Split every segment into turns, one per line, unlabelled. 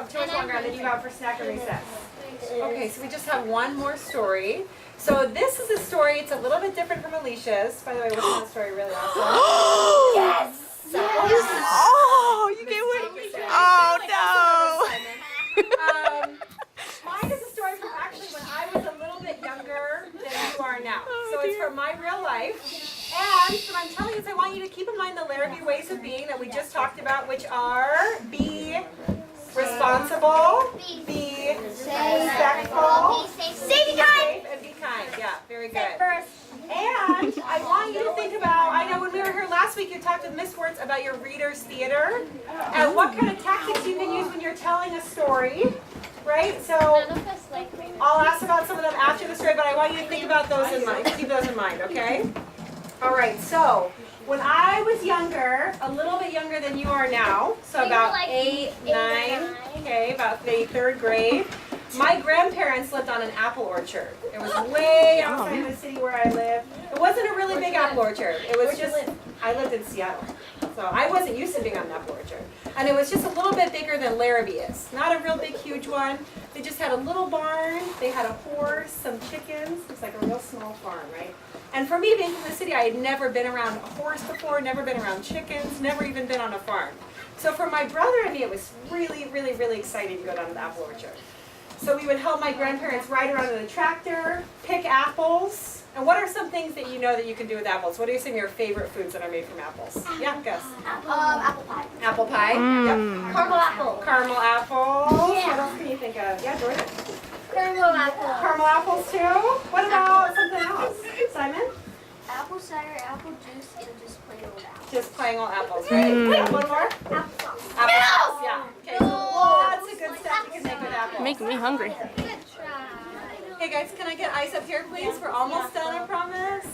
up too much longer, and then you go out for snack and recess. Okay, so we just have one more story. So this is a story, it's a little bit different from Alicia's. By the way, wasn't that story really awesome? Yes!
Oh, you gave away. Oh, no.
Mine is a story from actually when I was a little bit younger than you are now. So it's from my real life. And what I'm telling you is I want you to keep in mind the Larrabee ways of being that we just talked about, which are be responsible, be respectful,
Be kind.
and be kind. Yeah, very good. And I want you to think about, I know when we were here last week you talked with Miss Wertz about your reader's theater and what kind of tactics you can use when you're telling a story, right? So I'll ask about some of them after the story, but I want you to think about those in mind, keep those in mind, okay? All right, so when I was younger, a little bit younger than you are now, so about 8, 9, okay, about the 3rd grade, my grandparents lived on an apple orchard. It was way outside the city where I live. It wasn't a really big apple orchard. It was just, I lived in Seattle, so I wasn't used to being on an apple orchard. And it was just a little bit bigger than Larrabee is. Not a real big, huge one. They just had a little barn. They had a horse, some chickens. It was like a real small farm, right? And for me, being from the city, I had never been around a horse before, never been around chickens, never even been on a farm. So for my brother and me, it was really, really, really exciting to go down to the apple orchard. So we would help my grandparents ride around in a tractor, pick apples. And what are some things that you know that you can do with apples? What are some of your favorite foods that are made from apples? Yeah, Gus.
Apple pie.
Apple pie. Yep.
Caramel apple.
Caramel apples.
Yeah.
What else can you think of? Yeah, Jordan.
Caramel apple.
Caramel apples too. What about something else? Simon?
Apple cider, apple juice, and just plain old apple.
Just plain old apples, right? One more?
Apple sauce.
Apples, yeah. Okay, so lots of good stuff you can make with apples.
Making me hungry.
Good try.
Hey guys, can I get ice up here, please? We're almost done, I promise.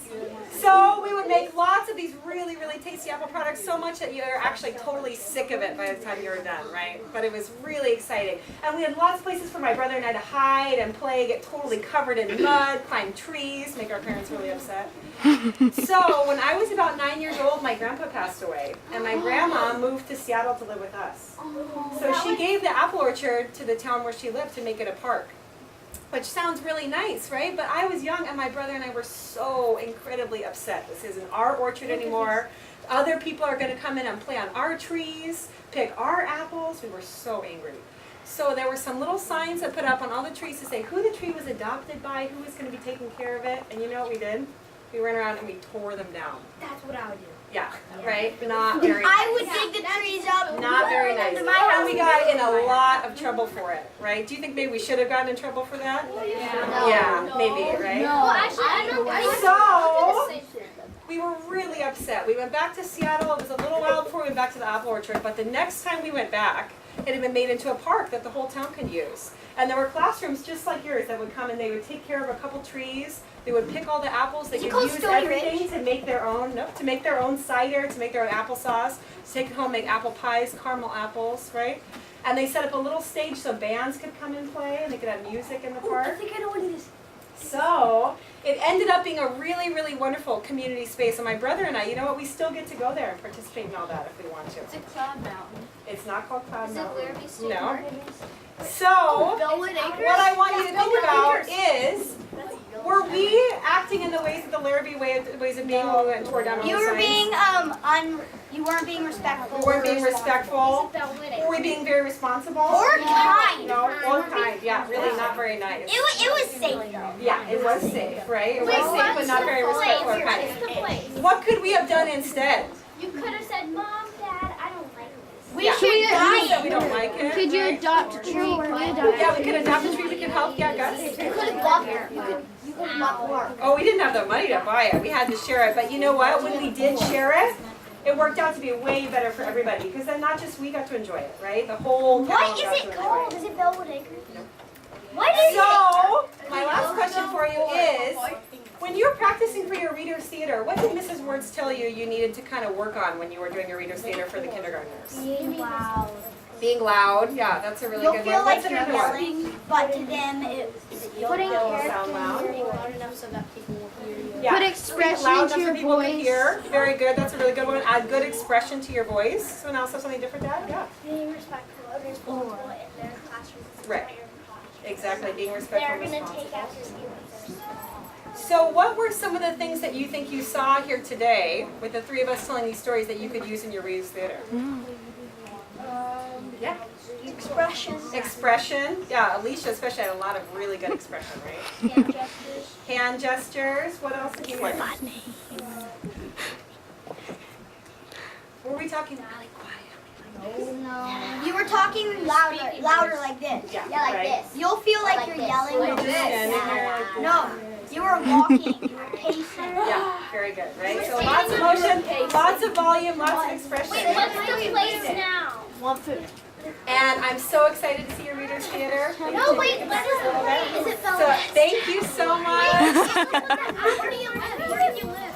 So we would make lots of these really, really tasty apple products, so much that you're actually totally sick of it by the time you were done, right? But it was really exciting. And we had lots of places for my brother and I to hide and play, get totally covered in mud, climb trees, make our parents really upset. So when I was about 9 years old, my grandpa passed away, and my grandma moved to Seattle to live with us. So she gave the apple orchard to the town where she lived to make it a park. Which sounds really nice, right? But I was young and my brother and I were so incredibly upset. This isn't our orchard anymore. Other people are going to come in and play on our trees, pick our apples. We were so angry. So there were some little signs that put up on all the trees to say who the tree was adopted by, who was going to be taking care of it. And you know what we did? We went around and we tore them down.
That's what I would do.
Yeah, right? Not very nice.
I would dig the trees up.
Not very nice. And we got in a lot of trouble for it, right? Do you think maybe we should have gotten in trouble for that? Yeah, maybe, right?
Well, actually, I don't know.
So, we were really upset. We went back to Seattle. It was a little while before we went back to the apple orchard, but the next time we went back, it had been made into a park that the whole town could use. And there were classrooms just like yours that would come and they would take care of a couple trees. They would pick all the apples. They could use everything to make their own, to make their own cider, to make their own applesauce, to take it home, make apple pies, caramel apples, right? And they set up a little stage so bands could come and play, and they could have music in the park.
I think I know what it is.
So it ended up being a really, really wonderful community space. And my brother and I, you know what, we still get to go there and participate in all that if we want to.
It's a Cloud Mountain.
It's not called Cloud
Is it
Mountain.
Larrabee State
No.
Park?
So
Bellwood Acres?
what I want you to think about is, were we acting in the ways of the Larrabee ways of being when we went and tore down all the
You were
signs?
being you weren't being respectful.
We weren't being respectful. Were we being very responsible?
Or kind.
No, or kind. Yeah, really not very nice.
It was safe though.
Yeah, it was safe, right? It was safe, but not very respectful or kind. What could we have done instead?
You could have said, Mom, Dad, I don't like this.
We should we don't like it.
Could you adopt a tree?
Yeah, we could adopt a tree. We could help. Yeah, Gus.
You could have bought it. You could have bought more.
Oh, we didn't have the money to buy it. We had to share it. But you know what? When we did share it, it worked out to be way better for everybody. Because then not just we got to enjoy it, right? The whole town
What
got
is
to
it
enjoy
called?
it.
Is it Bellwood Acres? What is it?
So, my last question for you is, when you're practicing for your reader's theater, what did Mrs. Wertz tell you you needed to kind of work on when you were doing your reader's theater for the kindergartners?
Being loud.
Being loud, yeah, that's a really
You'll
good
feel
one.
like
What's
you're
another one?
yelling, but to them,
Putting sound loud.
loud enough so that people will hear you.
Yeah.
Put expression
Loud
into
enough
your
so people can
voice.
hear. Very good. That's a really good one. Add good expression to your voice. Someone else have something different to add? Yeah.
Being respectful of your school and their
Right. Exactly, being respectful
They're
and
going to
responsible.
take after students.
So what were some of the things that you think you saw here today with the three of us telling these stories that you could use in your Readers Theater? Yeah.
Expressions.
Expression. Yeah, Alicia especially had a lot of really good expression, right?
Hand gestures.
Hand gestures. What else did you learn? Were we talking?
No.
You were talking louder like this.
Yeah,
Yeah, like
right.
this.
You'll feel like you're yelling like
Just
this.
standing there like this.
No, you were walking. You were pacing.
Yeah, very good, right? So lots of motion, lots of volume, lots of expression.
What's the place now?
And I'm so excited to see your Readers Theater.
No, wait, let us play. Is it
So thank you so much.
Where do you live? Where do you live?